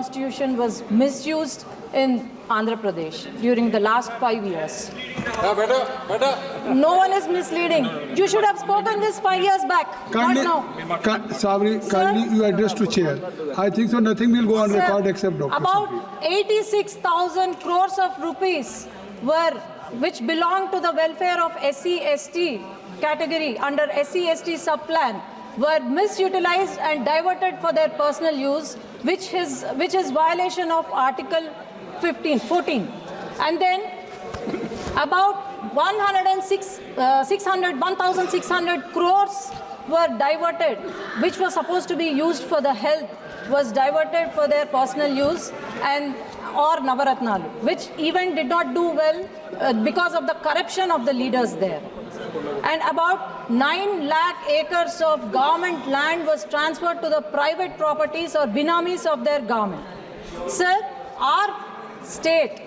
constitution was misused in Andhra Pradesh during the last 5 years. No one is misleading. You should have spoken this 5 years back, Kindly, not now. Savri, kindly you address to chair. I think so. Nothing will go on Sir, record except Dr. about Sabri. 86,000 crores of rupees which belong to the welfare of SC/ST category under SC/ST sub-plan were misutilized and diverted for their personal use, which is violation of Article 14. And then about 1,600 crores were diverted, which was supposed to be used for the health, was diverted for their personal use or Navaratnalu, which even did not do well because of the corruption of the leaders there. And about 9 lakh acres of government land was transferred to the private properties or binamis of their government. Sir, our state,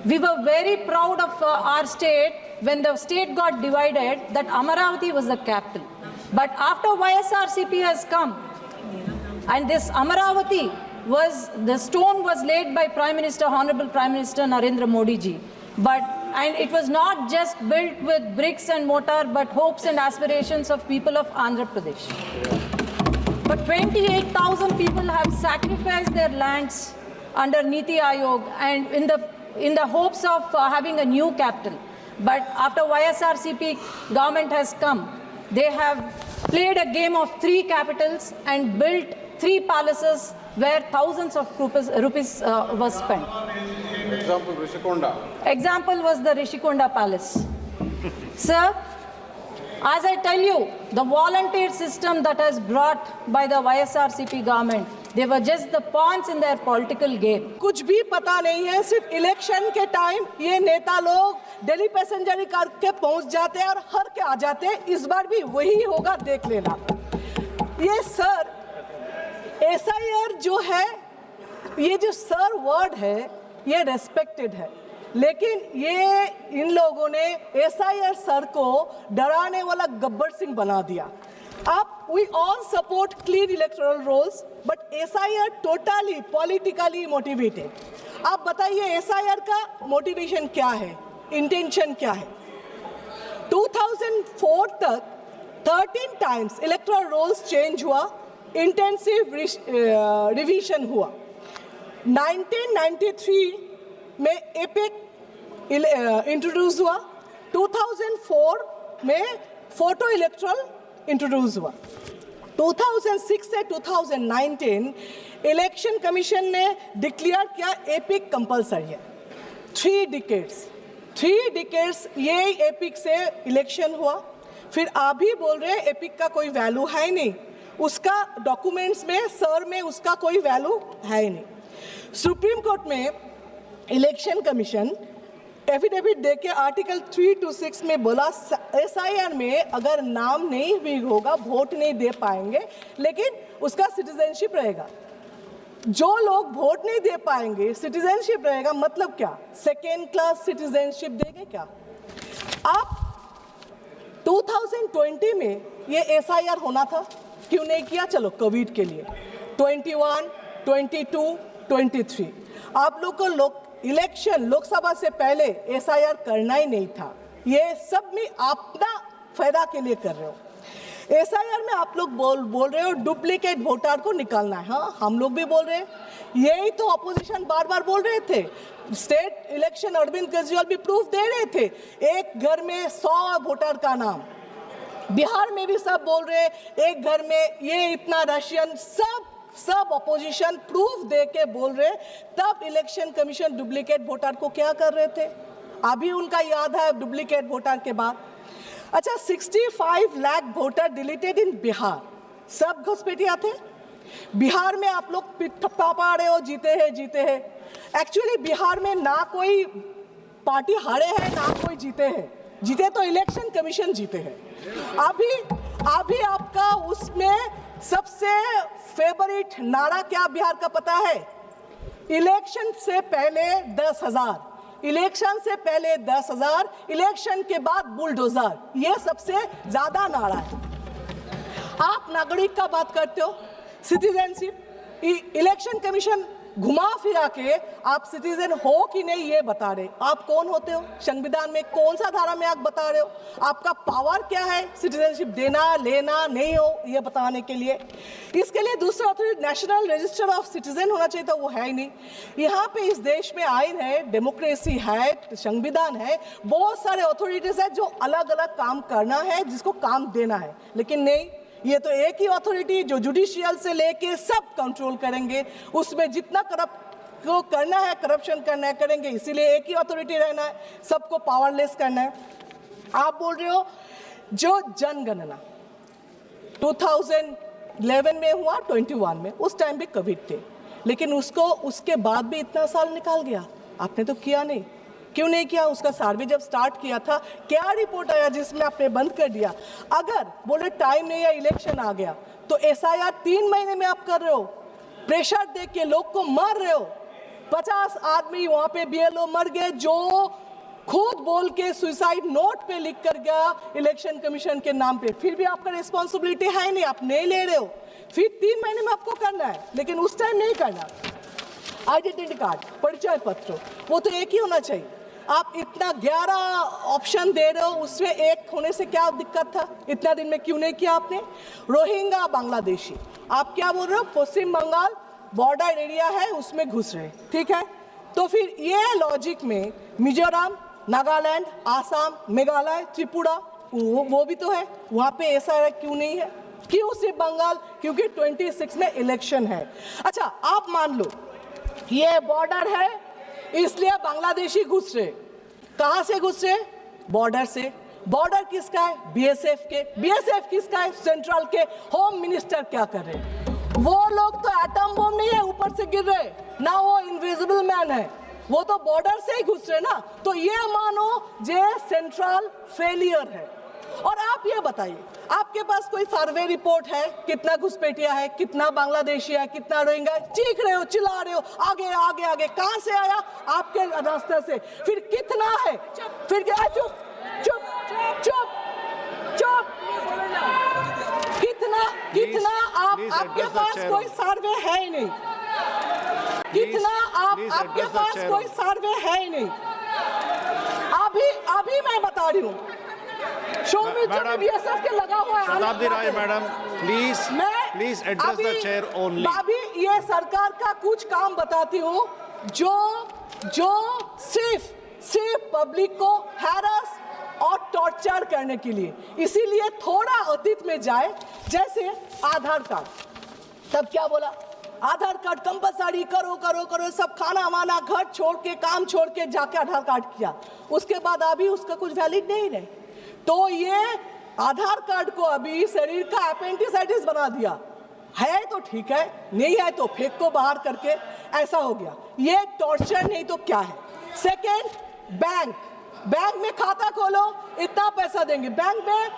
we were very proud of our state when the state got divided, that Amaravati was the capital. But after YSRCP has come, and this Amaravati the stone was laid by Honorable Prime Minister Narendra Modi ji. And it was not just built with bricks and mortar, but hopes and aspirations of people of Andhra Pradesh. But 28,000 people have sacrificed their lands under Niti Aayog and in the hopes of having a new capital. But after YSRCP government has come, they have played a game of 3 capitals and built 3 palaces where thousands of rupees was spent. Example, Rishikonda. Example was the Rishikonda Palace. Sir, as I tell you, the volunteer system that is brought by the YSRCP government, they were just the pawns in their political game. कुछ भी पता नहीं है, सिर्फ election के time ये नेता लोग दिल्ली पैसेंजर करके पहुंच जाते हैं और हर के आ जाते हैं. इस बार भी वही होगा, देख लेना. ये सर SIR जो है, ये जो सर वर्ड है, ये रेस्पेक्टेड है, लेकिन ये इन लोगों ने SIR सर को डराने वाला गब्बर सिंह बना दिया. अब we all support clean electoral rolls, but SIR totally politically motivated. आप बताइए SIR का मोटिवेशन क्या है, इंटेंशन क्या है? 2004 तक 13 times electoral rolls change हुआ, इंटेंसिव रिवीजन हुआ. 1993 में एपिक इंट्रोड्यूस हुआ. 2004 में फोटो इलेक्ट्रल इंट्रोड्यूस हुआ. 2006 से 2019 इलेक्शन कमीशन ने डिक्लेयर किया एपिक कंपलसरी है. 3 डिकेड्स ये एपिक से इलेक्शन हुआ. फिर आप भी बोल रहे हैं एपिक का कोई वैल्यू है नहीं, उसका डॉक्यूमेंट्स में सर में उसका कोई वैल्यू है नहीं. सुप्रीम कोर्ट में इलेक्शन कमीशन एफिडेविट दे के आर्टिकल 326 में बोला SIR में अगर नाम नहीं भी होगा, वोट नहीं दे पाएंगे, लेकिन उसका सिटीजनशिप रहेगा. जो लोग वोट नहीं दे पाएंगे, सिटीजनशिप रहेगा, मतलब क्या? सेकेंड क्लास सिटीजनशिप देंगे क्या? आप 2020 में ये SIR होना था, क्यों नहीं किया? चलो कोविड के लिए 21, 22, 23 आप लोग को इलेक्शन लोकसभा से पहले SIR करना ही नहीं था. ये सब में अपना फायदा के लिए कर रहे हो. SIR में आप लोग बोल रहे हो डुप्लीकेट वोटर को निकालना है. हाँ, हम लोग भी बोल रहे हैं. यही तो अपोजिशन बार बार बोल रहे थे. स्टेट इलेक्शन अरविंद केजरीवाल भी प्रूफ दे रहे थे, एक घर में 100 वोटर का नाम. बिहार में भी सब बोल रहे हैं एक घर में ये इतना रशियन, सब अपोजिशन प्रूफ दे के बोल रहे. तब इलेक्शन कमीशन डुप्लीकेट वोटर को क्या कर रहे थे? अभी उनका याद है डुप्लीकेट वोटर के बाद. अच्छा, 65 लाख वोटर डिलीटेड इन बिहार. सब घुसपैठिया थे. बिहार में आप लोग पिट्ठा पा रहे हो, जीते हैं. एक्चुअली बिहार में ना कोई पार्टी हारे हैं ना कोई जीते हैं. जीते तो इलेक्शन कमीशन जीते हैं. अभी आपका उसमें सबसे फेवरेट नारा क्या बिहार का पता है? इलेक्शन से पहले 10,000, इलेक्शन से पहले 10,000, इलेक्शन के बाद बुलडोजर. ये सबसे ज्यादा नारा है. आप नागरिक का बात करते हो, सिटीजनशिप. इलेक्शन कमीशन घुमा फिरा के आप सिटीजन हो कि नहीं ये बता रहे। आप कौन होते हो? संविधान में कौन सा धारा में आप बता रहे हो? आपका पावर क्या है सिटीजनशिप देना लेना नहीं हो ये बताने के लिए? इसके लिए दूसरा authority national register of citizen होना चाहिए था, वो है ही नहीं। यहाँ पे इस देश में आइन है, डेमोक्रेसी है, संविधान है, बहुत सारे अथॉरिटीज है जो अलग अलग काम करना है, जिसको काम देना है, लेकिन नहीं, ये तो एक ही अथॉरिटी जो जुडिशियल से लेके सब कंट्रोल करेंगे, उसमें जितना करप्ट को करना है, करप्शन करना है करेंगे, इसीलिए एक ही अथॉरिटी रहना है, सबको पावरलेस करना है। आप बोल रहे हो जो जनगणना 2011 में हुआ, 21 में, उस टाइम भी कोविड थे, लेकिन उसके बाद भी इतना साल निकाल गया, आपने तो किया नहीं। क्यों नहीं किया? उसका सर्वे जब स्टार्ट किया था क्या रिपोर्ट आया जिसमें आपने बंद कर दिया? अगर बोले टाइम नहीं है, इलेक्शन आ गया, तो SIR 3 महीने में आप कर रहे हो, प्रेशर दे के लोग को मार रहे हो। 50 आदमी वहां पे BLO मर गए जो खुद बोल के सुसाइड नोट पे लिख कर गया इलेक्शन कमीशन के नाम पे, फिर भी आपका रिस्पॉन्सिबिलिटी है नहीं, आप नहीं ले रहे हो। फिर 3 महीने में आपको करना है, लेकिन उस टाइम नहीं करना। आइडेंटिटी कार्ड, परिचय पत्र, वो तो एक ही होना चाहिए। आप इतना 11 ऑप्शन दे रहे हो, उसमें एक होने से क्या दिक्कत था? इतना दिन में क्यों नहीं किया आपने? रोहिंग्या बांग्लादेशी, आप क्या बोल रहे हो? पश्चिम बंगाल बॉर्डर एरिया है, उसमें घुस रहे, ठीक है, तो फिर ये लॉजिक में मिजोरम, नागालैंड, आसाम, मेघालय, त्रिपुरा, वो भी तो है, वहाँ पे ऐसा क्यों नहीं है? क्यों सिर्फ बंगाल? क्योंकि 26 में इलेक्शन है। अच्छा, आप मान लो ये बॉर्डर है, इसलिए बांग्लादेशी घुस रहे। कहां से घुस रहे? बॉर्डर से। बॉर्डर किसका है? BSF के। BSF किसका है? सेंट्रल के। होम मिनिस्टर क्या कर रहे? वो लोग तो एटम बम नहीं है ऊपर से गिर रहे ना, वो इनविजिबल मैन है, वो तो बॉर्डर से ही घुस रहे ना। तो ये मानो जे सेंट्रल फेलियर है। और आप ये बताइए, आपके पास कोई सर्वे रिपोर्ट है कितना घुसपैठिया है, कितना बांग्लादेशी है, कितना रोहिंग्या? चीख रहे हो, चिल्ला रहे हो, आगे आगे आगे, कहां से आया? आपके रास्ते से। फिर कितना है? फिर क्या? चुप चुप चुप चुप, कितना कितना आपके पास कोई सर्वे है ही नहीं, कितना आपके पास कोई सर्वे है ही नहीं। अभी मैं बता रही हूँ, BSF के लगा हुआ है। Shatabdi Roy madam, please address the chair only. अभी ये सरकार का कुछ काम बताती हूँ जो सिर्फ पब्लिक को हैरस और टॉर्चर करने के लिए, इसीलिए थोड़ा अतीत में जाए। जैसे आधार कार्ड, तब क्या बोला? आधार कार्ड कंपलसरी करो करो करो, सब खाना वाना घर छोड़ के काम छोड़ के जाके आधार कार्ड किया, उसके बाद अभी उसका कुछ वैलिड नहीं रहे। तो ये आधार कार्ड को अभी शरीर का अपेंडिसाइटिस बना दिया है, तो ठीक है, नहीं है तो फेंक को बाहर करके, ऐसा हो गया। ये टॉर्चर नहीं तो क्या है? सेकेंड, बैंक में खाता खोलो, इतना पैसा देंगे। बैंक में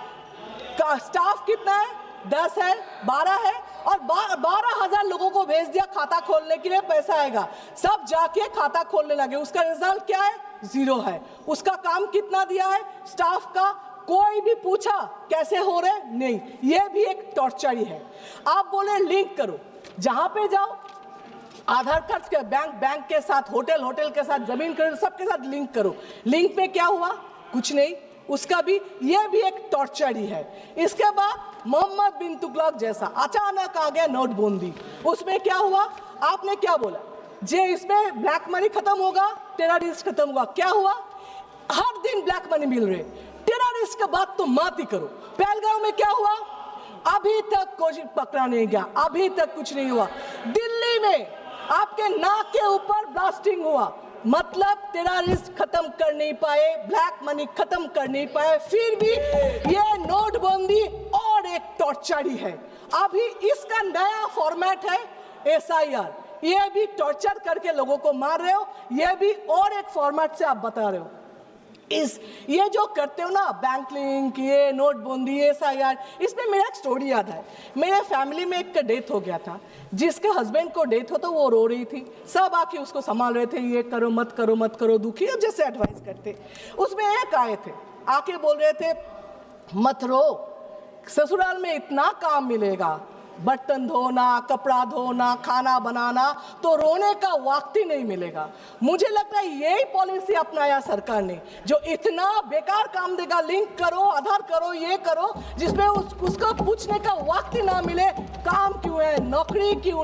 का स्टाफ कितना है? 10 है, 12 है, और 12,000 लोगों को भेज दिया खाता खोलने के लिए, पैसा आएगा, सब जाके खाता खोलने लगे। उसका रिजल्ट क्या है? 0 है। उसका काम कितना दिया है स्टाफ का? कोई भी पूछा कैसे हो रहे? नहीं। ये भी एक टॉर्चर ही है। आप बोले लिंक करो, जहां पे जाओ आधार कार्ड के बैंक के साथ, होटल के साथ, जमीन खरीदो, सबके साथ लिंक करो। लिंक में क्या हुआ? कुछ नहीं। उसका भी, ये भी एक टॉर्चर ही है। इसके बाद मोहम्मद बिन तुगलक जैसा अचानक आ गया नोटबंदी, उसमें क्या हुआ? आपने क्या बोला? जे इसमें ब्लैक मनी खत्म होगा, टेररिस्ट खत्म होगा। क्या हुआ? हर दिन ब्लैक मनी मिल रहे। टेररिस्ट का बात तो मत ही करो। पहलगांव में क्या हुआ? अभी तक कोई पकड़ा नहीं गया, अभी तक कुछ नहीं हुआ। दिल्ली में आपके नाक के ऊपर ब्लास्टिंग हुआ, मतलब टेररिस्ट खत्म कर नहीं पाए, ब्लैक मनी खत्म कर नहीं पाए, फिर भी ये नोटबंदी और एक टॉर्चर ही है। अभी इसका नया फॉर्मेट है SIR, ये भी टॉर्चर करके लोगों को मार रहे हो, ये भी और एक फॉर्मेट से आप बता रहे हो। ये जो करते हो ना, बैंक लिंक, ये नोटबंदी, SIR, इसमें मेरा एक स्टोरी याद है। मेरे फैमिली में एक का डेथ हो गया था, जिसके हस्बैंड को डेथ हो तो वो रो रही थी, सब आके उसको संभाल रहे थे, ये करो मत करो मत करो, दुखी है जैसे एडवाइस करते। उसमें एक आए थे, आके बोल रहे थे मत रो, ससुराल में इतना काम मिलेगा, बर्तन धोना, कपड़ा धोना, खाना बनाना, तो रोने का वक्त ही नहीं मिलेगा। मुझे लगता है यही पॉलिसी अपनाया सरकार ने, जो इतना बेकार काम देगा, लिंक करो, आधार करो, ये करो, जिसमें उसको पूछने का वक्त ही ना मिले काम क्यों है, नौकरी क्यों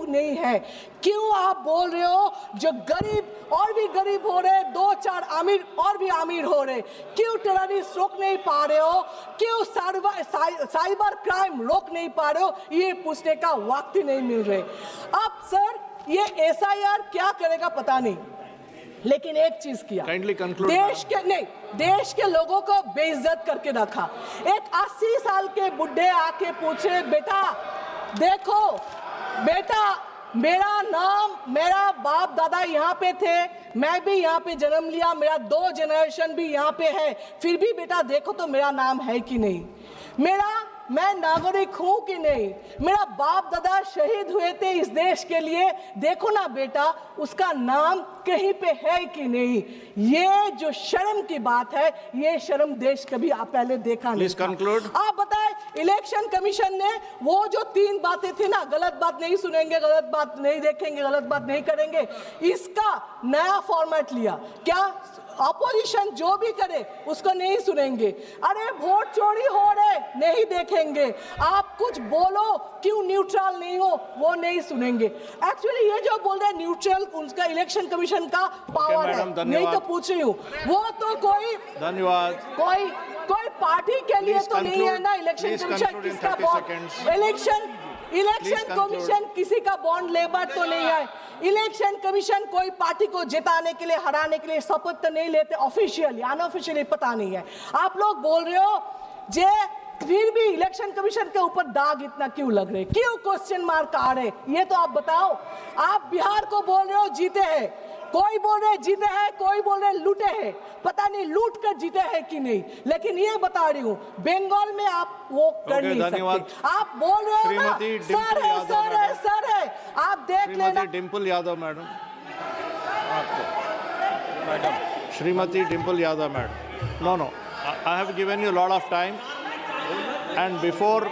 नहीं है। क्यों आप बोल रहे हो जो गरीब और भी गरीब हो रहे, 2-4 अमीर और भी अमीर हो रहे, क्यों टेररिस्ट रोक नहीं पा रहे हो, क्यों साइबर क्राइम रोक नहीं पा रहे हो, ये पूछने का वक्त ही नहीं मिल रहे। अब सर ये एसआईआर क्या करेगा पता नहीं, लेकिन एक चीज किया, देश के लोगों को बेइज्जत करके रखा। एक 80 साल के बुढ़े आके पूछे, बेटा देखो बेटा, मेरा नाम, मेरा बाप दादा यहाँ पे थे, मैं भी यहाँ पे जन्म लिया, मेरा 2 जनरेशन भी यहाँ पे है, फिर भी बेटा देखो तो मेरा नाम है कि नहीं, मैं नागरिक हूं कि नहीं, मेरा बाप दादा शहीद हुए थे इस देश के लिए, देखो ना बेटा उसका नाम कहीं पे है कि नहीं। ये जो शर्म की बात है, ये शर्म देश कभी आप पहले देखा नहीं। आप बताएं, इलेक्शन कमीशन ने वो जो 3 बातें थी ना, गलत बात नहीं सुनेंगे, गलत बात नहीं देखेंगे, गलत बात नहीं करेंगे, इसका नया फॉर्मेट लिया। क्या अपोजिशन जो भी करे उसको नहीं सुनेंगे, अरे वोट चोरी हो रहे नहीं देखेंगे, आप कुछ बोलो क्यों न्यूट्रल नहीं हो वो नहीं सुनेंगे। एक्चुअली ये जो बोल रहे हैं न्यूट्रल, उनका इलेक्शन कमीशन का पावर है, नहीं तो पूछ रही हूँ, वो तो कोई पार्टी के लिए तो नहीं है ना इलेक्शन कमीशन, किसका बॉन्ड इलेक्शन कमीशन किसी का बॉन्ड लेबर तो नहीं है। इलेक्शन कमीशन कोई पार्टी को जिताने के लिए, हराने के लिए शपथ तो नहीं लेते, ऑफिशियली अनऑफिशियली पता नहीं है। आप लोग बोल रहे हो जे फिर भी इलेक्शन कमीशन के ऊपर दाग इतना क्यों लग रहे, क्यों क्वेश्चन मार्क आ रहे, ये तो आप बताओ। आप बिहार को बोल रहे हो जीते हैं, कोई बोल रहे जीते हैं, कोई बोल रहे लूटे हैं, पता नहीं लूट कर जीते हैं कि नहीं, लेकिन ये बता रही हूँ बंगाल में आप वो कर नहीं सकते। आप बोल रहे हो ना सर है, आप देख लेना। Dimple Yadav madam, Shrimati Dimple Yadav madam, no I have given you a lot of time, and before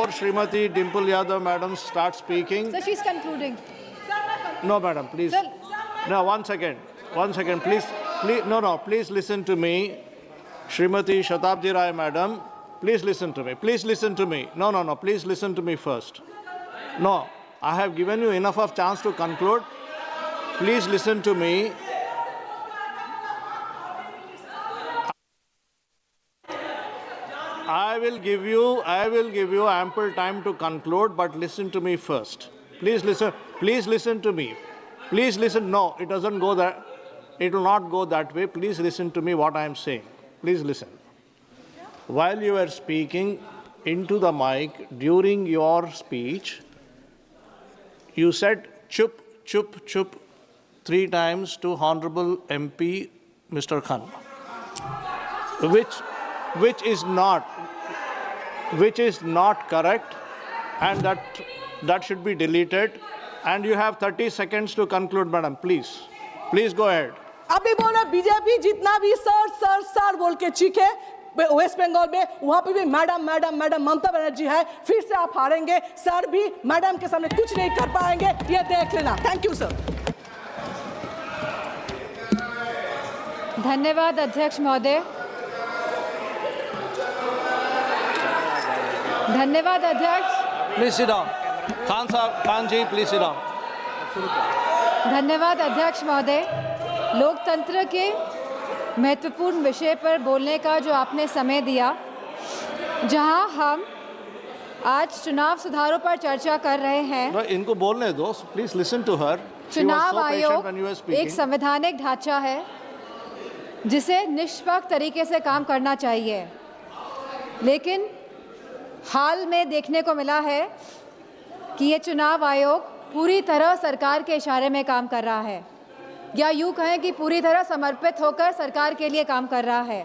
Shrimati Dimple Yadav madam starts speaking, So she's concluding. no madam, please, Sir. no, one second, please, please listen to me. Shrimati Shatabdi Rai madam, please listen to me, no, please listen to me first. No, I have given you enough of chance to conclude, please listen to me. I will give you ample time to conclude, but listen to me first. Please listen to me. Please listen. No, it doesn't go that. It will not go that way. Please listen to me what I am saying. Please listen. While you were speaking into the mic during your speech, you said chup, chup, chup 3 times to Honorable MP Mr. Khan, which is not correct, and that should be deleted. And you have 30 seconds to conclude, madam. Please go ahead. अभी बोले BJP जितना भी sir बोल के चीखे waste Bengal में, वहां पे भी मैडम ममता बनर्जी है, फिर से आप हारेंगे। सर भी मैडम के सामने कुछ नहीं कर पाएंगे, ये देख लेना। Thank you sir. धन्यवाद अध्यक्ष महोदय। धन्यवाद अध्यक्ष। Please sit down. Khan ji, please sit down. धन्यवाद अध्यक्ष महोदय। लोकतंत्र के महत्वपूर्ण विषय पर बोलने का जो आपने समय दिया, जहां हम आज चुनाव सुधारों पर चर्चा कर रहे हैं। इनको बोलने दो, प्लीज लिसन टू हर। चुनाव आयोग एक संवैधानिक ढांचा है जिसे निष्पक्ष तरीके से काम करना चाहिए, लेकिन हाल में देखने को मिला है कि ये चुनाव आयोग पूरी तरह सरकार के इशारे में काम कर रहा है, या यूँ कहें कि पूरी तरह समर्पित होकर सरकार के लिए काम कर रहा है।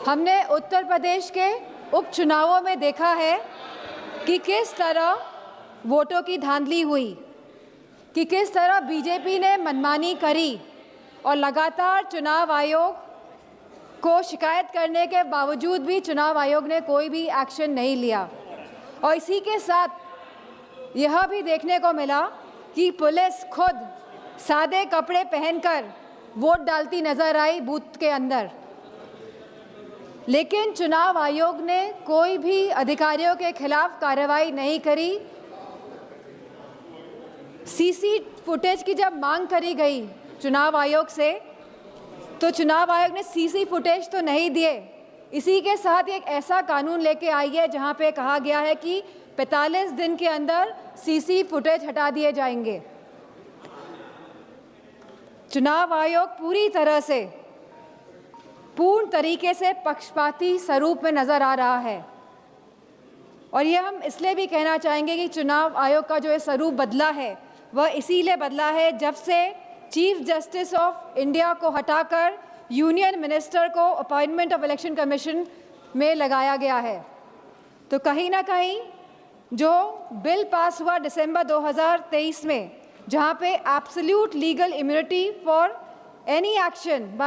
हमने उत्तर प्रदेश के उपचुनावों में देखा है कि किस तरह वोटों की धांधली हुई, कि किस तरह बीजेपी ने मनमानी करी, और लगातार चुनाव आयोग को शिकायत करने के बावजूद भी चुनाव आयोग ने कोई भी एक्शन नहीं लिया। और इसी के साथ यह भी देखने को मिला कि पुलिस खुद सादे कपड़े पहनकर वोट डालती नजर आई बूथ के अंदर। लेकिन चुनाव आयोग ने कोई भी अधिकारियों के खिलाफ कार्रवाई नहीं करी। सीसी फुटेज की जब मांग करी गई चुनाव आयोग से, तो चुनाव आयोग ने सीसी फुटेज तो नहीं दिए। इसी के साथ एक ऐसा कानून लेके आई है जहां पे कहा गया है कि 45 दिन के अंदर सीसी फुटेज हटा दिए जाएंगे। चुनाव आयोग पूरी तरह से पूर्ण तरीके से पक्षपाती स्वरूप में नजर आ रहा है। और ये हम इसलिए भी कहना चाहेंगे कि चुनाव आयोग का जो ये स्वरूप बदला है वह इसीलिए बदला है जब से चीफ जस्टिस ऑफ इंडिया को हटाकर यूनियन मिनिस्टर को अपॉइंटमेंट ऑफ इलेक्शन कमीशन में लगाया गया है। तो कहीं ना कहीं जो बिल पास हुआ दिसंबर 2023 में, जहां पे absolute legal immunity for any action by